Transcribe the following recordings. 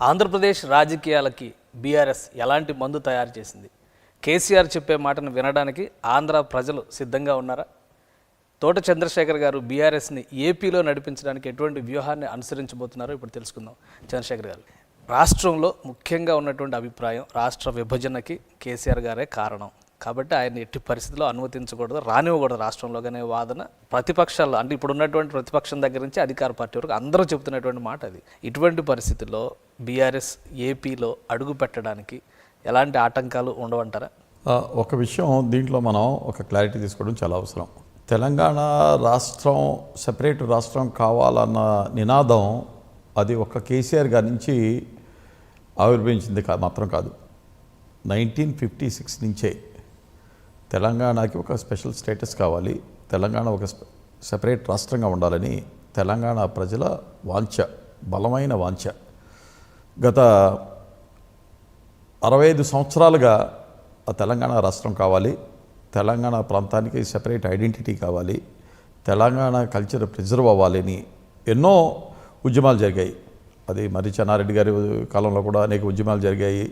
ఆంధ్రప్రదేశ్ రాజకీయాలకి బీఆర్ఎస్ ఎలాంటి మందు తయారు చేసింది? కేసీఆర్ చెప్పే మాటను వినడానికి ఆంధ్ర ప్రజలు సిద్ధంగా ఉన్నారా? తోట చంద్రశేఖర్ గారు బీఆర్ఎస్ని ఏపీలో నడిపించడానికి ఎటువంటి వ్యూహాన్ని అనుసరించబోతున్నారో ఇప్పుడు తెలుసుకుందాం. చంద్రశేఖర్ గారు, రాష్ట్రంలో ముఖ్యంగా ఉన్నటువంటి అభిప్రాయం రాష్ట్ర విభజనకి కేసీఆర్ గారే కారణం కాబట్టి ఆయన ఎట్టి పరిస్థితుల్లో అనుమతించకూడదు, రానివ్వకూడదు రాష్ట్రంలోగానే వాదన ప్రతిపక్షాలు, అంటే ఇప్పుడు ఉన్నటువంటి ప్రతిపక్షం దగ్గర నుంచి అధికార పార్టీ వరకు అందరూ చెబుతున్నటువంటి మాట అది. ఇటువంటి పరిస్థితుల్లో బీఆర్ఎస్ ఏపీలో అడుగు పెట్టడానికి ఎలాంటి ఆటంకాలు ఉండవంటారా? ఒక విషయం దీంట్లో మనం ఒక క్లారిటీ తీసుకోవడం చాలా అవసరం. తెలంగాణ రాష్ట్రం సెపరేట్ రాష్ట్రం కావాలన్న నినాదం అది ఒక కేసీఆర్ గారి నుంచి ఆవిర్భవించింది మాత్రం కాదు. 1956 నుంచే తెలంగాణకి ఒక స్పెషల్ స్టేటస్ కావాలి, తెలంగాణ ఒక సెపరేట్ రాష్ట్రంగా ఉండాలని తెలంగాణ ప్రజల వాంఛ, బలమైన వాంఛ. గత 65 సంవత్సరాలుగా ఆ తెలంగాణ రాష్ట్రం కావాలి, తెలంగాణ ప్రాంతానికి సెపరేట్ ఐడెంటిటీ కావాలి, తెలంగాణ కల్చర్ ప్రిజర్వ్ అవ్వాలని ఎన్నో ఉద్యమాలు జరిగాయి. అది మరి చెన్నారెడ్డి గారి కాలంలో కూడా అనేక ఉద్యమాలు జరిగాయి,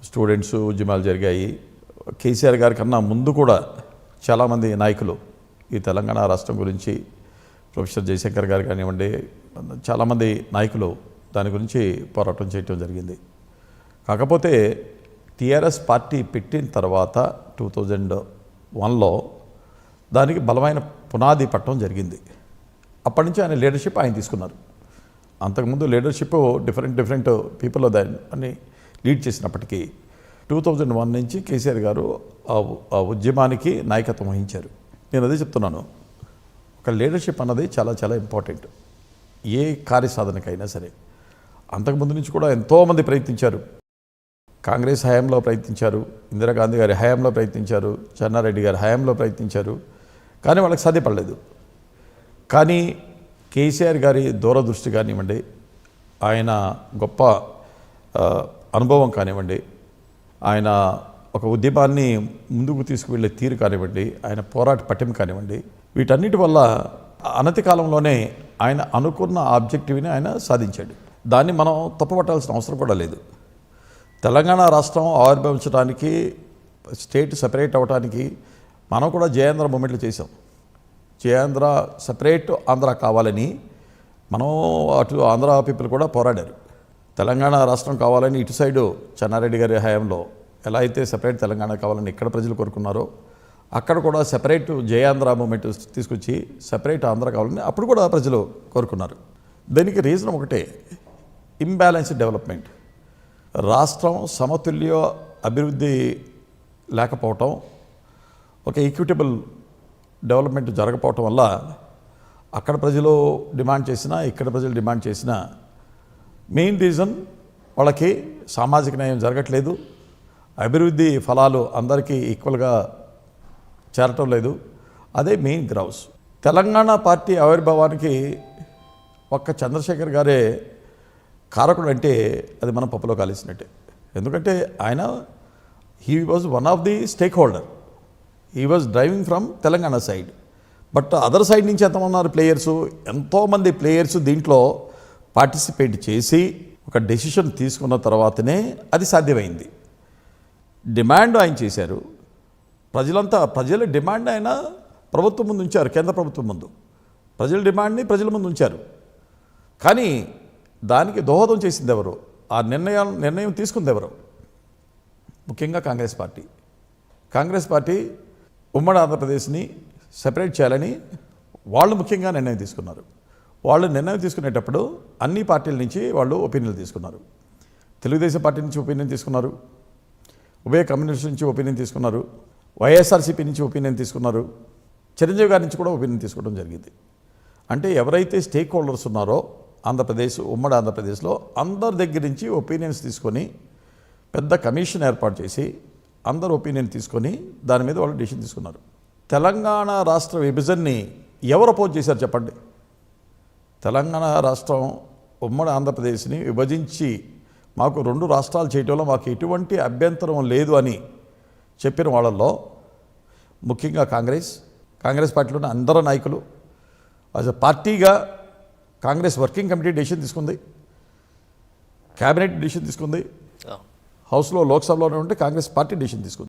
స్టూడెంట్స్ ఉద్యమాలు జరిగాయి. కేసీఆర్ గారి కన్నా ముందు కూడా చాలామంది నాయకులు ఈ తెలంగాణ రాష్ట్రం గురించి, ప్రొఫెసర్ జయశంకర్ గారు కానివ్వండి, చాలామంది నాయకులు దాని గురించి పోరాటం చేయటం జరిగింది. కాకపోతే టీఆర్ఎస్ పార్టీ పెట్టిన తర్వాత 2001లో దానికి బలమైన పునాది పట్టడం జరిగింది. అప్పటి నుంచి ఆయన లీడర్షిప్ ఆయన తీసుకున్నారు. అంతకుముందు లీడర్షిప్ డిఫరెంట్ పీపుల్ దాన్ని లీడ్ చేసినప్పటికీ 2001 నుంచి కేసీఆర్ గారు ఆ ఉద్యమానికి నాయకత్వం వహించారు. నేను అదే చెప్తున్నాను, ఒక లీడర్షిప్ అన్నది చాలా చాలా ఇంపార్టెంట్ ఏ కార్యసాధనకైనా సరే. అంతకుముందు నుంచి కూడా ఎంతోమంది ప్రయత్నించారు. కాంగ్రెస్ హయాంలో ప్రయత్నించారు, ఇందిరాగాంధీ గారి హయాంలో ప్రయత్నించారు, చెన్నారెడ్డి గారి హయాంలో ప్రయత్నించారు, కానీ వాళ్ళకి సాధ్యపడలేదు. కానీ కేసీఆర్ గారి దూరదృష్టి కానివ్వండి, ఆయన గొప్ప అనుభవం కానివ్వండి, ఆయన ఒక ఉద్యమాన్ని ముందుకు తీసుకువెళ్ళే తీరు కానివ్వండి, ఆయన పోరాట పట్టిమ కానివ్వండి, వీటన్నిటి వల్ల అనతి కాలంలోనే ఆయన అనుకున్న ఆబ్జెక్టివ్ని ఆయన సాధించాడు. దాన్ని మనం తప్పుపట్టాల్సిన అవసరం కూడా లేదు. తెలంగాణ రాష్ట్రం ఆవిర్భవించడానికి, స్టేట్ సెపరేట్ అవ్వడానికి మనం కూడా జయాంధ్ర మూమెంట్లు చేసాం. జయాంధ్ర సెపరేట్ ఆంధ్ర కావాలని మనం అటు ఆంధ్ర పీపుల్ కూడా పోరాడారు. తెలంగాణ రాష్ట్రం కావాలని ఇటు సైడు చెన్నారెడ్డి గారి హయాంలో ఎలా అయితే సెపరేట్ తెలంగాణ కావాలని ఇక్కడ ప్రజలు కోరుకున్నారో, అక్కడ కూడా సెపరేట్ జయాంధ్ర మూమెంట్ తీసుకొచ్చి సెపరేట్ ఆంధ్ర కావాలని అప్పుడు కూడా ప్రజలు కోరుకున్నారు. దీనికి రీజన్ ఒకటే, ఇంబ్యాలెన్స్డ్ డెవలప్మెంట్. రాష్ట్రం సమతుల్య అభివృద్ధి లేకపోవటం, ఒక ఈక్విటబుల్ డెవలప్మెంట్ జరగకపోవటం వల్ల అక్కడ ప్రజలు డిమాండ్ చేసినా, ఇక్కడ ప్రజలు డిమాండ్ చేసినా మెయిన్ రీజన్ వాళ్ళకి సామాజిక న్యాయం జరగట్లేదు, అభివృద్ధి ఫలాలు అందరికీ ఈక్వల్గా చేరటం లేదు. అదే మెయిన్ గ్రౌస్. తెలంగాణ పార్టీ ఆవిర్భావానికి ఒక్క చంద్రశేఖర్ గారే కారకుడు అంటే అది మనం పప్పులో కాలేసినట్టే. ఎందుకంటే ఆయన he was one of the stake holder, he was driving from Telangana side. But other side నుంచి ఎంతమంది ప్లేయర్సు, ఎంతోమంది ప్లేయర్స్ దీంట్లో పార్టిసిపేట్ చేసి ఒక డెసిషన్ తీసుకున్న తర్వాతనే అది సాధ్యమైంది. డిమాండ్ ఆయన చేశారు, ప్రజల డిమాండ్ ఆయన ప్రభుత్వం ముందు ఉంచారు, కేంద్ర ప్రభుత్వం ముందు ప్రజల డిమాండ్ని ప్రజల ముందు ఉంచారు. కానీ దానికి దోహదం చేసింది ఎవరు, ఆ నిర్ణయం తీసుకుంది ఎవరు? ముఖ్యంగా కాంగ్రెస్ పార్టీ ఉమ్మడి ఆంధ్రప్రదేశ్ని సెపరేట్ చేయాలని వాళ్ళు ముఖ్యంగా నిర్ణయం తీసుకున్నారు. వాళ్ళు నిర్ణయం తీసుకునేటప్పుడు అన్ని పార్టీల నుంచి వాళ్ళు ఒపీనియన్లు తీసుకున్నారు. తెలుగుదేశం పార్టీ నుంచి ఒపీనియన్ తీసుకున్నారు, ఉభయ కమ్యూనిస్ట్ నుంచి ఒపీనియన్ తీసుకున్నారు, వైఎస్ఆర్సీపీ నుంచి ఒపీనియన్ తీసుకున్నారు, చిరంజీవి గారి నుంచి కూడా ఒపీనియన్ తీసుకోవడం జరిగింది. అంటే ఎవరైతే స్టేక్ హోల్డర్స్ ఉన్నారో ఉమ్మడి ఆంధ్రప్రదేశ్లో అందరి దగ్గర నుంచి ఒపీనియన్స్ తీసుకొని పెద్ద కమిషన్ ఏర్పాటు చేసి అందరు ఒపీనియన్ తీసుకొని దాని మీద వాళ్ళు డిసిషన్ తీసుకున్నారు. తెలంగాణ రాష్ట్ర విభజనని ఎవరు అపోజ్ చేశారు చెప్పండి? తెలంగాణ రాష్ట్రం ఉమ్మడి ఆంధ్రప్రదేశ్ని విభజించి మాకు 2 రాష్ట్రాలు చేయడంలో మాకు ఎటువంటి అభ్యంతరం లేదు అని చెప్పిన వాళ్ళల్లో ముఖ్యంగా కాంగ్రెస్ పార్టీలోని అందరు నాయకులు యాజ్ ఎ పార్టీగా కాంగ్రెస్ వర్కింగ్ కమిటీ డెసిషన్ తీసుకుంది. క్యాబినెట్ డిసిషన్ తీసుకుంది, ఆ. హౌస్లో లోక్సభలోనే ఉంటే కాంగ్రెస్ పార్టీ డిసిషన్ తీసుకుంది.